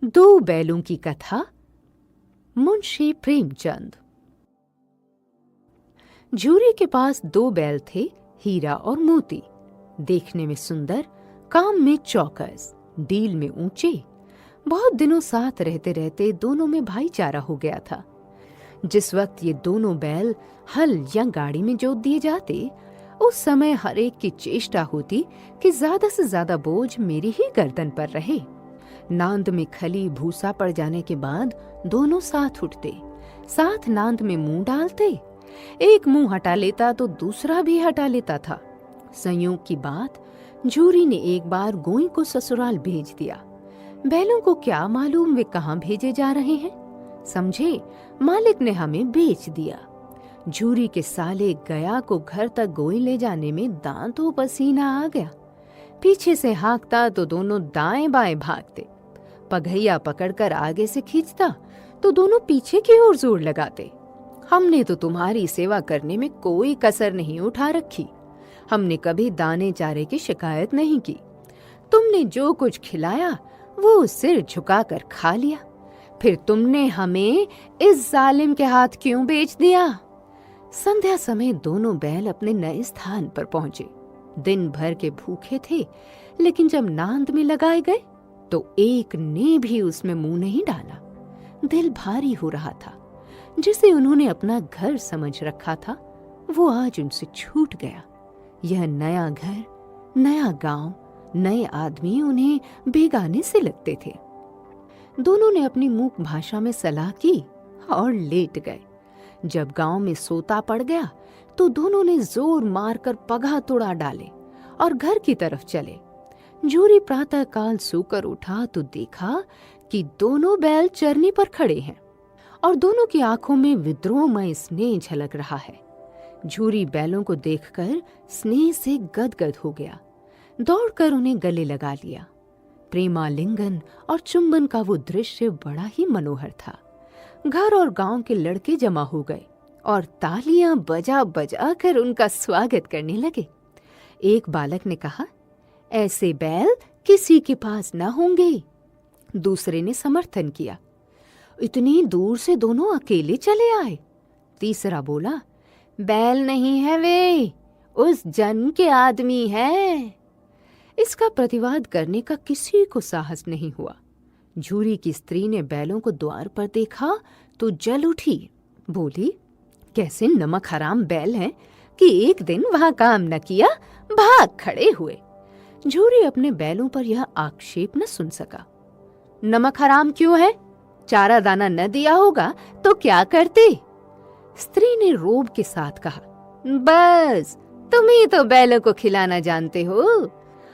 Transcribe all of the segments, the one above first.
दो बैलों की कथा। मुंशी प्रेमचंद। झूरी के पास दो बैल थे, हीरा और मोती। देखने में सुंदर, काम में चौकस, डील में ऊंचे। बहुत दिनों साथ रहते रहते दोनों में भाईचारा हो गया था। जिस वक्त ये दोनों बैल हल या गाड़ी में जोत दिए जाते, उस समय हर एक की चेष्टा होती कि ज्यादा से ज्यादा बोझ मेरी ही गर्दन पर रहे। नांद में खली भूसा पड़ जाने के बाद दोनों साथ उठते, साथ नांद में मुंह डालते। एक मुंह हटा लेता तो दूसरा भी हटा लेता था। संयोग की बात, झूरी ने एक बार गोई को ससुराल भेज दिया। बैलों को क्या मालूम वे कहाँ भेजे जा रहे हैं। समझे, मालिक ने हमें बेच दिया। झूरी के साले गया को घर तक गोई ले जाने में दांतों पसीना आ गया। पीछे से हाँकता तो दोनों दाएं बाएं भागते। पगैया पकड़कर आगे से खींचता तो दोनों पीछे की ओर जोर लगाते। हमने तो तुम्हारी सेवा करने में कोई कसर नहीं उठा रखी। हमने कभी दाने चारे की शिकायत नहीं की। तुमने जो कुछ खिलाया वो सिर झुकाकर खा लिया। फिर तुमने हमें इस जालिम के हाथ क्यों बेच दिया। संध्या समय दोनों बैल अपने नए स्थान पर पहुंचे। दिन भर के भूखे थे, लेकिन जब नांद में लगाए गए तो एक ने भी उसमें मुंह नहीं डाला। दिल भारी हो रहा था। जिसे उन्होंने अपना घर समझ रखा था, वो आज उनसे छूट गया। यह नया घर, नया गांव, नए आदमी उन्हें बेगाने से लगते थे। दोनों ने अपनी मूक भाषा में सलाह की और लेट गए। जब गांव में सोता पड़ गया तो दोनों ने जोर मारकर पगहा तोड़ा डाले और घर की तरफ चले। झूरी प्रातः काल सोकर उठा तो देखा कि दोनों बैल चरनी पर खड़े हैं और दोनों की आंखों में विद्रोहमय स्नेह झलक रहा है। झूरी बैलों को देखकर स्नेह से गदगद हो गया। दौड़कर उन्हें गले लगा लिया। प्रेमालिंगन और चुंबन का वो दृश्य बड़ा ही मनोहर था। घर और गांव के लड़के जमा हो गए और तालियां बजा बजा कर उनका स्वागत करने लगे। एक बालक ने कहा, ऐसे बैल किसी के पास न होंगे। दूसरे ने समर्थन किया, इतनी दूर से दोनों अकेले चले आए। तीसरा बोला, बैल नहीं है वे, उस जन के आदमी हैं। इसका प्रतिवाद करने का किसी को साहस नहीं हुआ। झूरी की स्त्री ने बैलों को द्वार पर देखा तो जल उठी। बोली, कैसे नमक हराम बैल हैं कि एक दिन वहां काम न किया, भाग खड़े हुए। झूरी अपने बैलों पर यह आक्षेप न सुन सका। नमक हराम क्यों है? चारा दाना न दिया होगा तो क्या करते? स्त्री ने रोब के साथ कहा, बस तुम ही तो बैलों को खिलाना जानते हो,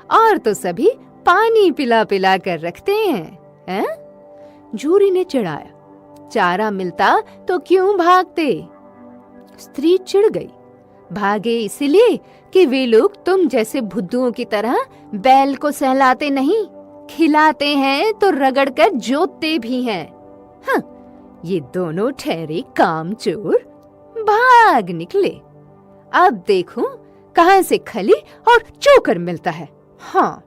और तो सभी पानी पिला पिला कर रखते हैं। झूरी ने चिढ़ाया, चारा मिलता तो क्यों भागते? स्त्री चिढ़ गई, भागे इसलिए कि वे लोग तुम जैसे भुद्दुओं की तरह बैल को सहलाते नहीं, खिलाते हैं तो रगड़ कर जोतते भी हैं। हाँ, ये दोनों ठहरे कामचोर, भाग निकले। अब देखो कहां से खली और चोकर मिलता है। हाँ,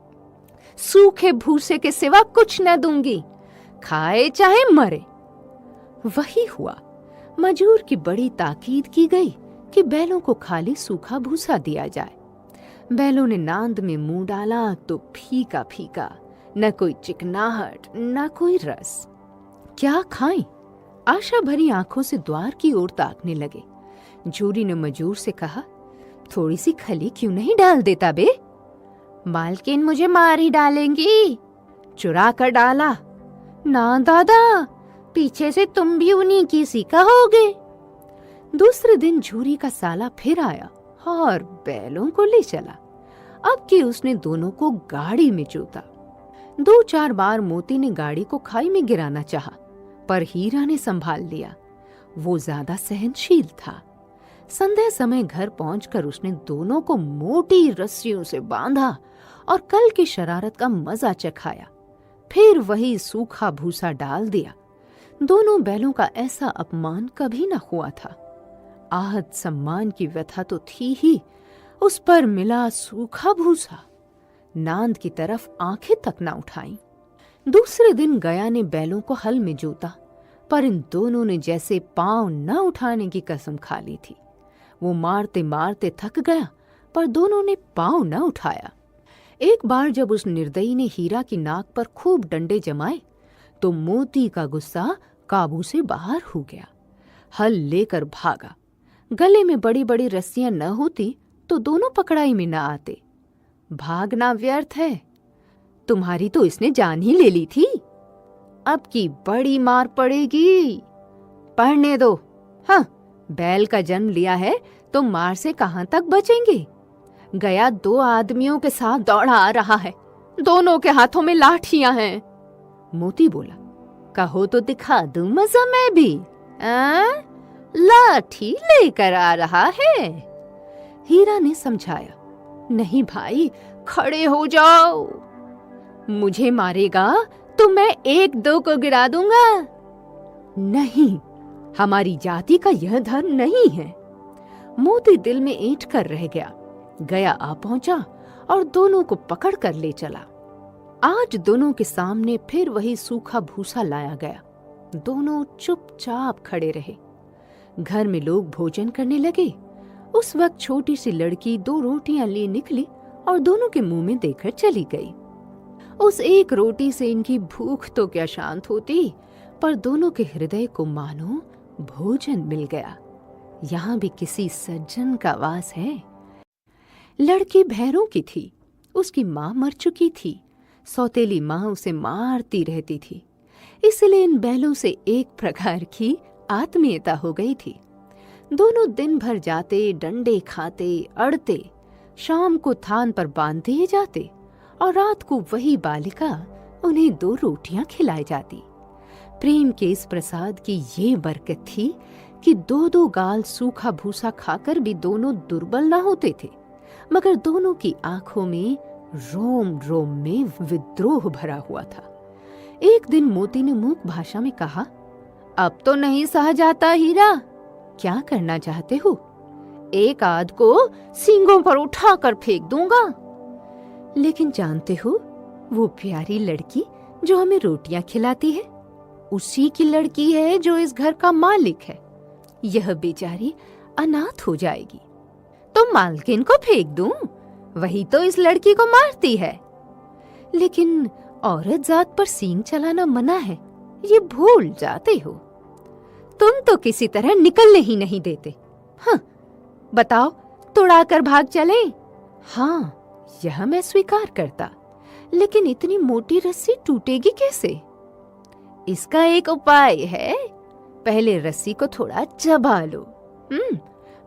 सूखे भूसे के सिवा कुछ न दूंगी, खाए चाहे मरे। वही हुआ। मजूर की बड़ी ताकीद की गई कि बैलों को खाली सूखा भूसा दिया जाए। बैलों ने नांद में मुंह डाला तो फीका फीका, न कोई चिकनाहट न कोई रस। क्या खाएं? आशा भरी आंखों से द्वार की ओर ताकने लगे। झूरी ने मजूर से कहा, थोड़ी सी खली क्यों नहीं डाल देता बे? मालकिन मुझे मार ही डालेंगी। चुरा कर डाला। ना दादा, पीछे से तुम भी उन्हीं की सी कहोगे। दूसरे दिन झूरी का साला फिर आया और बैलों को ले चला। अब कि उसने दोनों को गाड़ी में जोता। 2-4 बार मोती ने गाड़ी को खाई में गिराना चाहा, पर हीरा ने संभाल लिया। वो ज्यादा सहनशील था। संध्या समय घर पहुंचकर उसने दोनों को मोटी रस्सियों से बांधा और कल की शरारत का मजा चखाया। फिर वही सूखा भूसा डाल दिया। दोनों बैलों का ऐसा अपमान कभी न हुआ था। आहत सम्मान की व्यथा तो थी ही, उस पर मिला सूखा भूसा। नांद की तरफ आंखें तक न उठाई। दूसरे दिन गया ने बैलों को हल में जोता, पर इन दोनों ने जैसे पांव न उठाने की कसम खा ली थी। वो मारते मारते थक गया, पर दोनों ने पांव न उठाया। एक बार जब उस निर्दयी ने हीरा की नाक पर खूब डंडे जमाए, तो मोती का गुस्सा काबू से बाहर हो गया। हल लेकर भागा। गले में बड़ी बड़ी रस्सियां न होती तो दोनों पकड़ाई में न आते। भागना व्यर्थ है, तुम्हारी तो इसने जान ही ले ली थी, अब की बड़ी मार पड़ेगी। पढ़ने दो। हाँ, बैल का जन्म लिया है तो मार से कहां तक बचेंगे। गया 2 आदमियों के साथ दौड़ा आ रहा है, दोनों के हाथों में लाठियां हैं। मोती बोला, कहो तो दिखा दूं मजा मैं भी। लाठी लेकर आ रहा है। हीरा ने समझाया, नहीं भाई, खड़े हो जाओ। मुझे मारेगा तो मैं 1-2 को गिरा दूंगा। नहीं, हमारी जाति का यह धर्म नहीं है। मोती दिल में ऐंठ कर रह गया। गया आ पहुंचा और दोनों को पकड़ कर ले चला। आज दोनों के सामने फिर वही सूखा भूसा लाया गया। दोनों चुपचाप खड़े रहे। घर में लोग भोजन करने लगे। उस वक्त छोटी सी लड़की 2 रोटियां लिए निकली और दोनों के मुंह में देकर चली गई। उस एक रोटी से इनकी भूख तो क्या शांत होती, पर दोनों के हृदय को मानो भोजन मिल गया। यहाँ भी किसी सज्जन का वास है। लड़की भैरों की थी। उसकी माँ मर चुकी थी। सौतेली माँ उसे मारती रहती थी, इसलिए इन बैलों से एक प्रकार की आत्मीयता हो गई थी। दोनों दिन भर जाते, डंडे खाते, अड़ते, शाम को थान पर बांध दिए जाते और रात को वही बालिका उन्हें 2 रोटियां खिलाई जाती। प्रेम के इस प्रसाद की ये बरकत थी कि 2-2 गाल सूखा भूसा खाकर भी दोनों दुर्बल न होते थे, मगर दोनों की आंखों में रोम रोम में विद्रोह भरा हुआ था। एक दिन मोती ने मूक भाषा में कहा, अब तो नहीं सहा जाता हीरा, क्या करना चाहते हो? एक आध को सींगों पर उठाकर फेंक दूंगा। लेकिन जानते हो, वो प्यारी लड़की जो हमें रोटियां खिलाती है, उसी की लड़की है जो इस घर का मालिक है। यह बेचारी अनाथ हो जाएगी। तो मालकिन को फेंक दूं? वही तो इस लड़की को मारती है। लेकिन औरत जात पर सींग चलाना मना है, ये भूल जाते हो। तुम तो किसी तरह निकलने ही नहीं देते। हाँ, बताओ, तुड़ाकर भाग चले? हाँ, यह मैं स्वीकार करता, लेकिन इतनी मोटी रस्सी टूटेगी कैसे? इसका एक उपाय है। पहले रस्सी को थोड़ा चबा लो,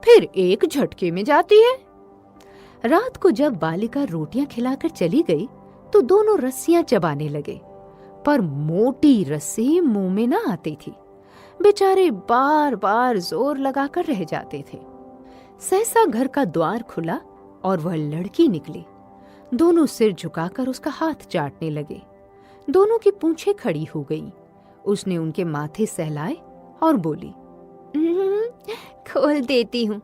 फिर एक झटके में जाती है। रात को जब बालिका रोटियां खिलाकर चली गई तो दोनों रस्सियां चबाने लगे, पर मोटी रस्सी मुंह में न आती थी। बेचारे बार बार जोर लगाकर रह जाते थे। सहसा घर का द्वार खुला और वह लड़की निकली। दोनों सिर झुकाकर उसका हाथ चाटने लगे। दोनों की पूंछें खड़ी हो गईं। उसने उनके माथे सहलाए और बोली, खोल देती हूँ,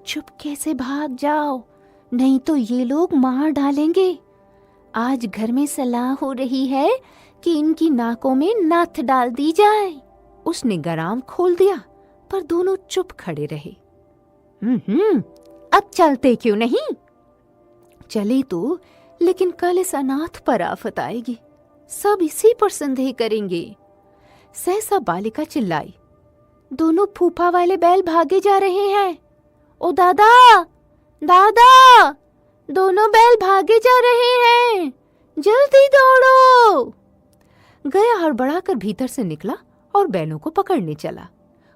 चुपके से भाग जाओ, नहीं तो ये लोग मार डालेंगे। आज घर में सलाह हो रही है कि इनकी नाकों में नथ डाल दी जाए। उसने गराम खोल दिया, पर दोनों चुप खड़े रहे। अब चलते क्यों नहीं? चले तो, लेकिन कल इस अनाथ पर आफत आएगी, सब इसी पर संदेह करेंगे। सहसा बालिका चिल्लाई, दोनों फूफा वाले बैल भागे जा रहे हैं। ओ दादा, दादा, दोनों बैल भागे जा रहे हैं, जल्दी दौड़ो। गया हड़बड़ाकर भीतर से निकला और बैलों को पकड़ने चला।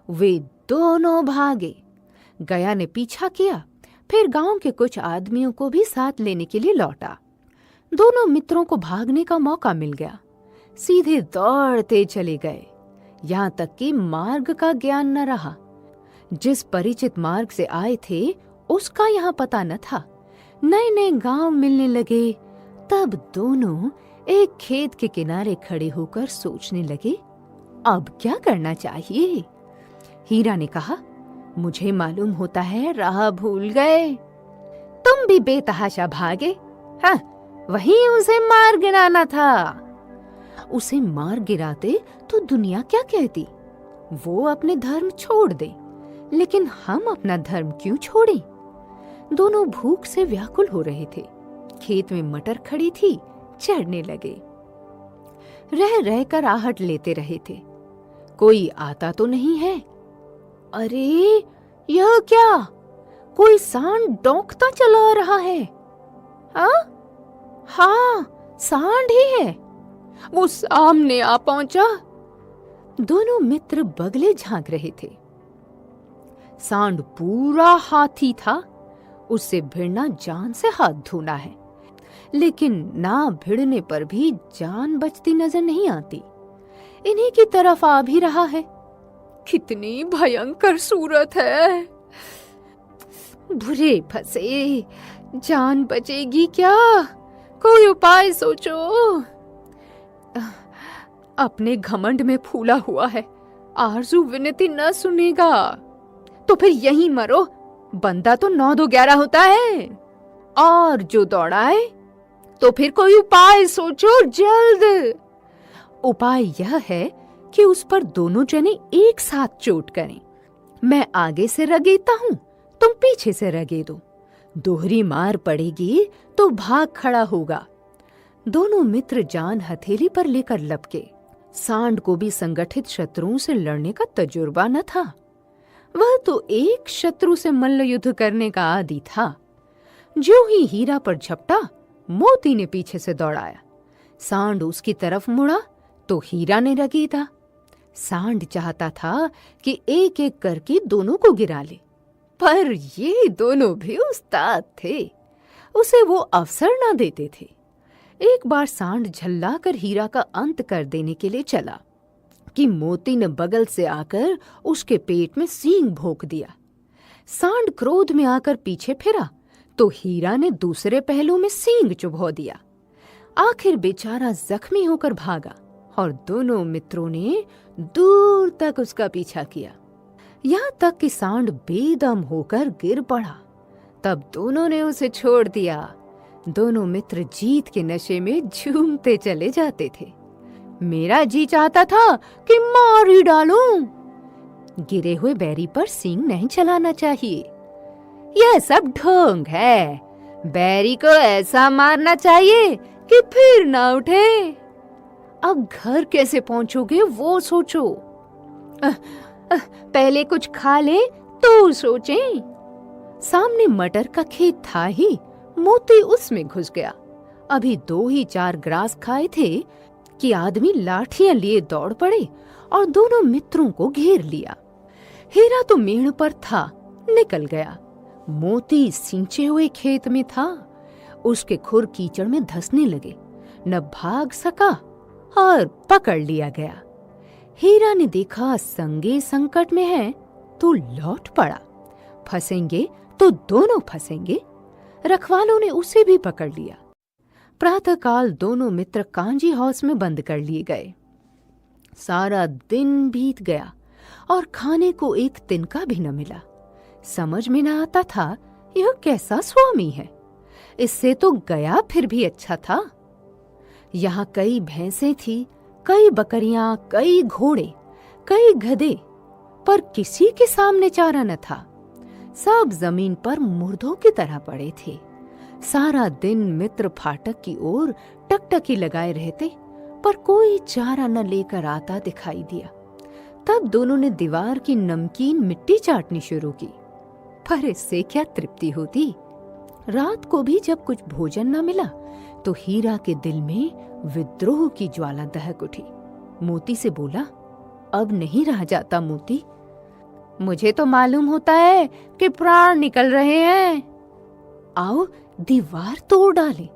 वे दोनों भागे। गया ने पीछा किया, फिर गांव के कुछ आदमियों को भी साथ लेने के लिए लौटा। दोनों मित्रों को भागने का मौका मिल गया। सीधे दौड़ते चले गए, यहाँ तक कि मार्ग का ज्ञान न रहा। जिस परिचित मार्ग से आए थे उसका यहाँ पता न था। नए नए गांव मिलने लगे। तब दोनों एक खेत के किनारे खड़े होकर सोचने लगे, अब क्या करना चाहिए। हीरा ने कहा, मुझे मालूम होता है राह भूल गए। तुम भी बेतहाशा भागे। हाँ, वही उसे मार गिराना था। उसे मार गिराते तो दुनिया क्या कहती? वो अपने धर्म छोड़ दे, लेकिन हम अपना धर्म क्यों छोड़ें? दोनों भूख से व्याकुल हो रहे थे। खेत में मटर खड़ी थी, चढ़ने लगे। रह रह कर आहट लेते रहे थे। कोई आता तो नहीं है। अरे यह क्या? कोई सांड डौंकता चला आ रहा है। हाँ, सांड ही है। वो सामने आ पहुंचा। दोनों मित्र बगले झांक रहे थे। सांड पूरा हाथी था। उससे भिड़ना जान से हाथ धोना है, लेकिन ना भिड़ने पर भी जान बचती नजर नहीं आती। इन्हीं की तरफ आ भी रहा है। कितनी भयंकर सूरत है। बुरे फंसे, जान बचेगी क्या? कोई उपाय सोचो। अपने घमंड में फूला हुआ है, आरजू विनती न सुनेगा तो फिर यहीं मरो। बंदा तो 9-2-11 होता है। और जो दौड़ाए तो फिर कोई उपाय सोचो जल्द। उपाय यह है कि उस पर दोनों जने एक साथ चोट करें। मैं आगे से रगेता हूं, तुम पीछे से रगे दो। दोहरी मार पड़ेगी तो भाग खड़ा होगा। दोनों मित्र जान हथेली पर लेकर लपके। सांड को भी संगठित शत्रुओं से लड़ने का तजुर्बा न था। वह तो एक शत्रु से मल्ल युद्ध करने का आदी था। जो ही हीरा पर झपटा, मोती ने पीछे से दौड़ाया। सांड उसकी तरफ मुड़ा तो हीरा ने रगेदा। सांड चाहता था कि एक एक करके दोनों को गिरा ले, पर ये दोनों भी उस्ताद थे। उसे वो अवसर न देते थे। एक बार सांड झल्ला कर हीरा का अंत कर देने के लिए चला कि मोती ने बगल से आकर उसके पेट में सींग भोंक दिया। सांड क्रोध में आकर पीछे फिरा तो हीरा ने दूसरे पहलू में सींग चुभो दिया। आखिर बेचारा जख्मी होकर भागा और दोनों मित्रों ने दूर तक उसका पीछा किया, यहाँ तक कि सांड बेदम होकर गिर पड़ा। तब दोनों ने उसे छोड़ दिया। दोनों मित्र जीत के नशे में झूमते चले जाते थे। मेरा जी चाहता था कि मार ही डालूं। गिरे हुए बैरी पर सींग नहीं चलाना चाहिए। यह सब ढोंग है। बैरी को ऐसा मारना चाहिए कि फिर ना उठे। अब घर कैसे पहुंचोगे वो सोचो। पहले कुछ खा ले तो सोचें। सामने मटर का खेत था ही, मोती उसमें घुस गया। अभी 2 ही 4 ग्रास खाए थे कि आदमी लाठियां लिए दौड़ पड़े और दोनों मित्रों को घेर लिया। हीरा तो मेड़ पर था, निकल गया। मोती सिंचे हुए खेत में था। उसके खुर कीचड़ में धंसने लगे, न भाग सका और पकड़ लिया गया। हीरा ने देखा संगे संकट में है तो लौट पड़ा। फंसेंगे तो दोनों फंसेंगे। रखवालों ने उसे भी पकड़ लिया। प्रातःकाल दोनों मित्र कांजी हाउस में बंद कर लिए गए। सारा दिन बीत गया और खाने को एक तिनका भी न मिला। समझ में न आता था यह कैसा स्वामी है। इससे तो गया फिर भी अच्छा था। यहाँ कई भैंसें थी, कई बकरियां, कई घोड़े, कई गधे, पर किसी के सामने चारा न था। सब जमीन पर मुर्दों की तरह पड़े थे। सारा दिन मित्र फाटक की ओर टकटकी लगाए रहते, पर कोई चारा न लेकर आता दिखाई दिया। तब दोनों ने दीवार की नमकीन मिट्टी चाटनी शुरू की, पर इससे क्या तृप्ति होती। रात को भी जब कुछ भोजन न मिला तो हीरा के दिल में विद्रोह की ज्वाला दहक उठी। मोती से बोला, अब नहीं रहा जाता मोती। मुझे तो मालूम होता है कि प्राण निकल रहे हैं। आओ दीवार तोड़ डाले।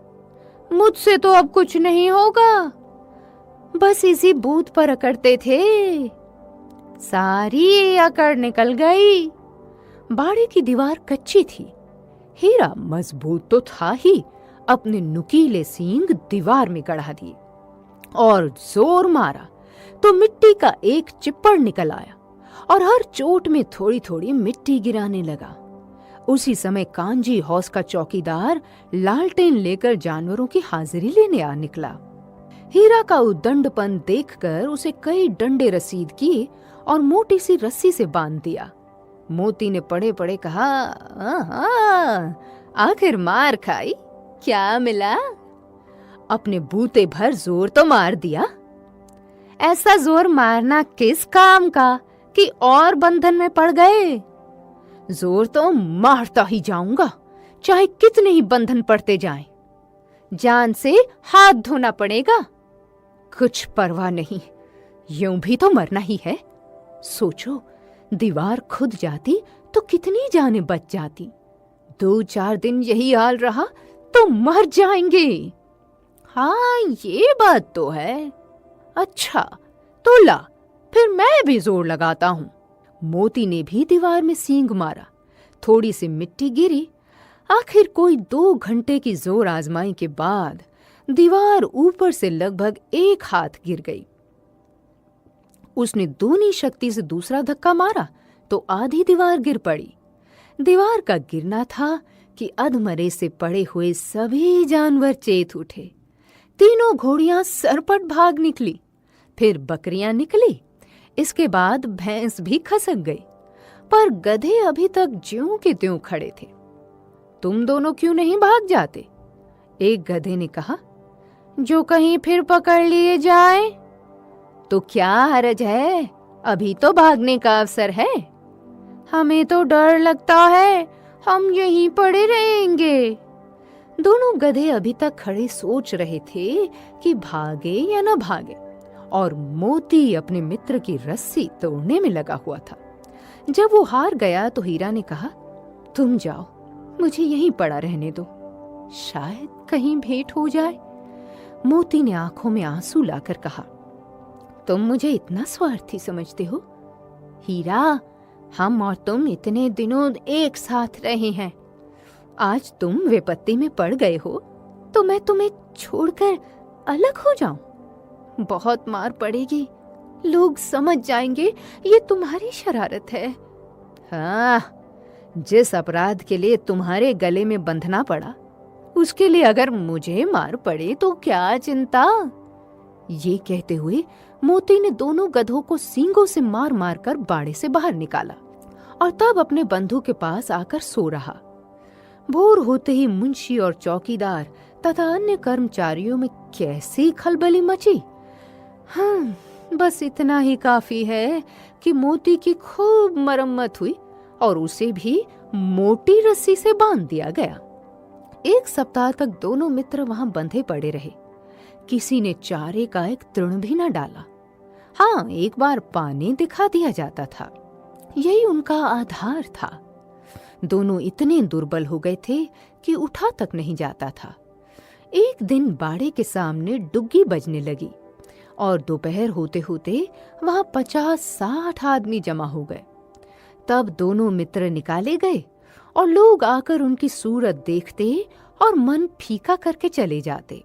मुझसे तो अब कुछ नहीं होगा। बस इसी बूथ पर अकड़ते थे, सारी अकड़ निकल गई। बाड़े की दीवार कच्ची थी। हीरा मजबूत तो था ही, अपने नुकीले सींग दीवार में गड़ा दिए और जोर मारा तो मिट्टी का एक चिप्पड़ निकल आया और हर चोट में थोड़ी थोड़ी मिट्टी गिराने लगा। उसी समय कांजी हौस का चौकीदार लालटेन लेकर जानवरों की हाजिरी लेने आ निकला। हीरा का उद्दंडपन देखकर उसे कई डंडे रसीद किए और मोटी सी रस्सी से बांध दिया। मोती ने पड़े पड़े कहा, आखिर मार खाई, क्या मिला? अपने बूते भर जोर तो मार दिया। ऐसा जोर मारना किस काम का कि और बंधन में पड़ गए? जोर तो मारता ही जाऊंगा, चाहे कितने ही बंधन पड़ते जाएं। जान से हाथ धोना पड़ेगा, कुछ परवाह नहीं, यूं भी तो मरना ही है। सोचो, दीवार खुद जाती तो कितनी जानें बच जाती। 2-4 दिन यही हाल रहा तो मर जाएंगे। हाँ, ये बात तो है। अच्छा, तो ला, फिर मैं भी जोर लगाता हूं। मोती ने भी दीवार में सींग मारा। थोड़ी सी मिट्टी गिरी। आखिर कोई 2 घंटे की जोर आजमाई के बाद दीवार ऊपर से लगभग 1 हाथ गिर गई। उसने दूनी शक्ति से दूसरा धक्का मारा तो आधी दीवार गिर पड़ी। दीवार का गिरना था कि अधमरे से पड़े हुए सभी जानवर चेत उठे। तीनों घोड़ियां सरपट भाग निकली, फिर बकरियां निकली, इसके बाद भैंस भी खसक गई, पर गधे अभी तक ज्यों के त्यों खड़े थे। तुम दोनों क्यों नहीं भाग जाते? एक गधे ने कहा। जो कहीं फिर पकड़ लिए जाए तो क्या हर्ज है, अभी तो भागने का अवसर है। हमें तो डर लगता है, हम यहीं पड़े रहेंगे। दोनों गधे अभी तक खड़े सोच रहे थे कि भागे या न भागे, और मोती अपने मित्र की रस्सी तोड़ने में लगा हुआ था। जब वो हार गया तो हीरा ने कहा, तुम जाओ, मुझे यहीं पड़ा रहने दो, शायद कहीं भेंट हो जाए। मोती ने आंखों में आंसू लाकर कहा, तुम मुझे इतना स्वार्थी समझते हो? हीरा, हम और तुम इतने दिनों एक साथ रहे हैं, आज तुम विपत्ति में पड़ गए हो तो मैं तुम्हें छोड़कर अलग हो जाऊं? बहुत मार पड़ेगी, लोग समझ जाएंगे ये तुम्हारी शरारत है। हाँ, जिस अपराध के लिए तुम्हारे गले में बंधना पड़ा, उसके लिए अगर मुझे मार पड़े तो क्या चिंता। ये कहते हुए मोती ने दोनों गधों को सींगों से मार मार कर बाड़े से बाहर निकाला और तब अपने बंधु के पास आकर सो रहा। भोर होते ही मुंशी और चौकीदार तथा अन्य कर्मचारियों में कैसी खलबली मची। हाँ, बस इतना ही काफी है कि मोती की खूब मरम्मत हुई और उसे भी मोटी रस्सी से बांध दिया गया। 1 सप्ताह तक दोनों मित्र वहां बंधे पड़े रहे। किसी ने चारे का एक तृण भी न डाला। हाँ, एक बार पानी दिखा दिया जाता था, यही उनका आधार था। दोनों इतने दुर्बल हो गए थे कि उठा तक नहीं जाता था। एक दिन बाड़े के सामने डुग्गी बजने लगी और दोपहर होते होते वहां 50-60 आदमी जमा हो गए। तब दोनों मित्र निकाले गए और लोग आकर उनकी सूरत देखते और मन फीका करके चले जाते।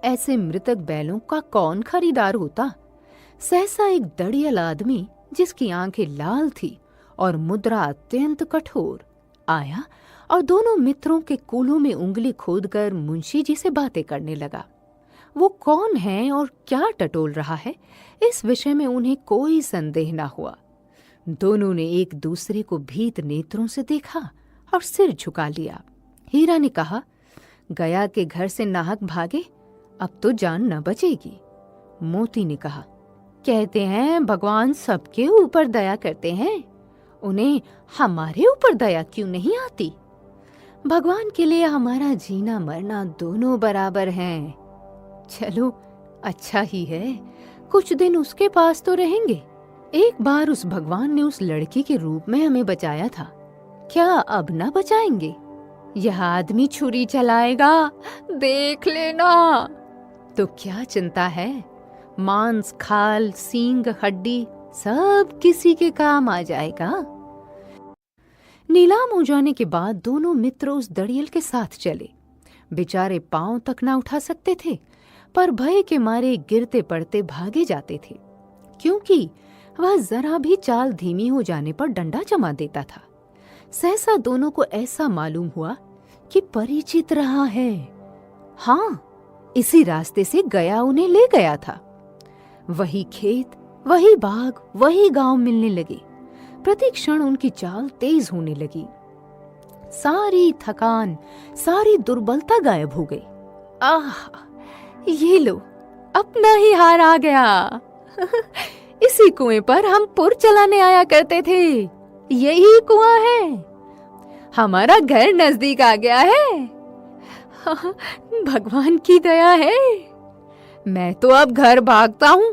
ऐसे मृतक बैलों का कौन खरीदार होता? सहसा एक दड़ियल आदमी, जिसकी आंखें लाल थी और मुद्रा अत्यंत कठोर, आया और दोनों मित्रों के कूल्हों में उंगली खोदकर मुंशी जी से बातें करने लगा। वो कौन है और क्या टटोल रहा है, इस विषय में उन्हें कोई संदेह न हुआ। दोनों ने एक दूसरे को भीत नेत्रों से देखा और सिर झुका लिया। हीरा ने कहा, गया के घर से नाहक भागे, अब तो जान न बचेगी। मोती ने कहा, कहते हैं भगवान सबके ऊपर दया करते हैं, उन्हें हमारे ऊपर दया क्यों नहीं आती? भगवान के लिए हमारा जीना मरना दोनों बराबर हैं। चलो, अच्छा ही है, कुछ दिन उसके पास तो रहेंगे। एक बार उस भगवान ने उस लड़की के रूप में हमें बचाया था, क्या अब ना बचाएंगे? यह आदमी छुरी चलाएगा, देख लेना। तो क्या चिंता है, मांस, खाल, सींग, हड्डी सब किसी के काम आ जाएगा। नीलाम हो जाने के बाद दोनों मित्र उस दड़ियल के साथ चले। बेचारे पांव तक ना उठा सकते थे, पर भय के मारे गिरते पड़ते भागे जाते थे, क्योंकि वह जरा भी चाल धीमी हो जाने पर डंडा जमा देता था। सहसा दोनों को ऐसा मालूम हुआ कि परिचित रहा है। हाँ, इसी रास्ते से गया उन्हें ले गया था। वही खेत, वही बाग, वही गांव मिलने लगे। प्रति क्षण उनकी चाल तेज होने लगी। सारी थकान, सारी दुर्बलता गायब हो गई। आह, ये लो, अपना ही हार आ गया। इसी कुएं पर हम पुर चलाने आया करते थे। यही कुआं है। हमारा घर नजदीक आ गया है। भगवान की दया है। मैं तो अब घर भागता हूं।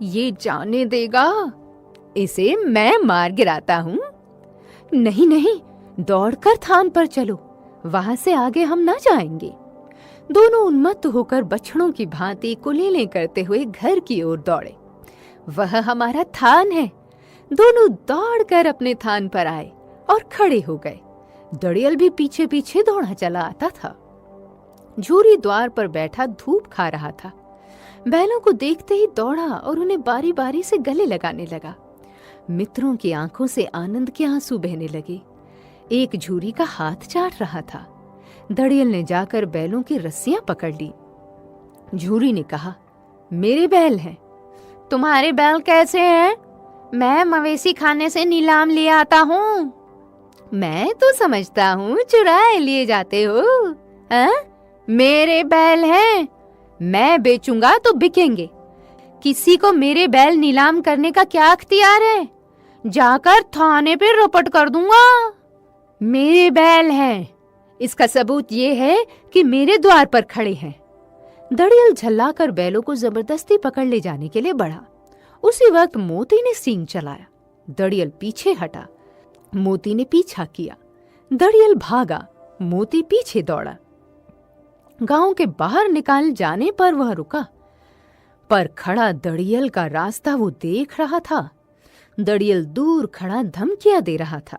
ये जाने देगा, इसे मैं मार गिराता हूं। नहीं नहीं, दौड़कर थान पर चलो, वहां से आगे हम ना जाएंगे। दोनों उन्मत्त होकर बछड़ों की भांति कुलेलें करते हुए घर की ओर दौड़े। वह हमारा थान है। दोनों दौड़कर अपने थान पर आए और खड़े हो गए। दड़ियल भी पीछे पीछे दौड़ा चला आता था। झूरी द्वार पर बैठा धूप खा रहा था। बैलों को देखते ही दौड़ा और उन्हें बारी बारी से गले लगाने लगा। मित्रों की आंखों से आनंद के आंसू बहने लगे। एक झूरी का हाथ चाट रहा था। दड़ियल ने जाकर बैलों की रस्सियां पकड़ ली। झूरी ने कहा, मेरे बैल हैं। तुम्हारे बैल कैसे हैं? मैं मवेशी खाने से नीलाम ले आता हूँ। मैं तो समझता हूँ चुराए लिए जाते हो। मेरे बैल हैं। मैं बेचूंगा तो बिकेंगे। किसी को मेरे बैल नीलाम करने का क्या अख्तियार है? जाकर थाने पे रपट कर दूंगा। मेरे बैल हैं। इसका सबूत ये है कि मेरे द्वार पर खड़े हैं। दड़ियल झल्लाकर बैलों को जबरदस्ती पकड़ ले जाने के लिए बढ़ा। उसी वक्त मोती ने सींग चलाया। दड़ियल पीछे हटा। मोती ने पीछा किया। दड़ियल भागा। मोती पीछे दौड़ा। गांव के बाहर निकाल जाने पर वह रुका, पर खड़ा दड़ियल का रास्ता वो देख रहा था। दड़ियल दूर खड़ा धमकियां दे रहा था,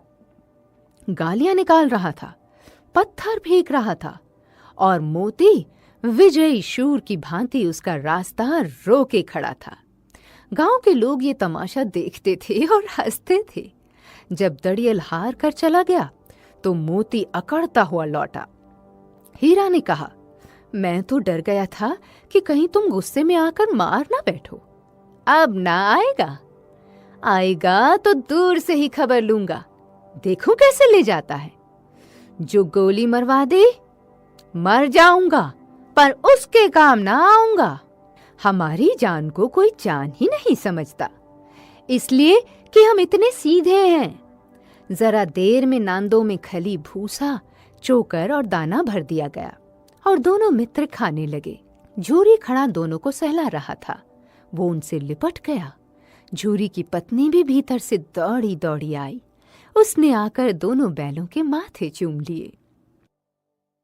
गालियां निकाल रहा था, पत्थर फेंक रहा था, और मोती विजयी शूर की भांति उसका रास्ता रोके खड़ा था। गांव के लोग ये तमाशा देखते थे और हंसते थे। जब दड़ियल हार कर चला गया तो मोती अकड़ता हुआ लौटा। हीरा ने कहा, मैं तो डर गया था कि कहीं तुम गुस्से में आकर मार ना बैठो। अब ना आएगा। आएगा तो दूर से ही खबर लूंगा। देखो कैसे ले जाता है। जो गोली मरवा दे, मर जाऊंगा, पर उसके काम ना आऊंगा। हमारी जान को कोई जान ही नहीं समझता, इसलिए कि हम इतने सीधे हैं। जरा देर में नांदों में खली भूसा, चोकर और दाना भर दिया गया और दोनों मित्र खाने लगे। झूरी खड़ा दोनों को सहला रहा था। वो उनसे लिपट गया। झूरी की पत्नी भी भीतर से दौड़ी दौड़ी आई। उसने आकर दोनों बैलों के माथे चूम लिए।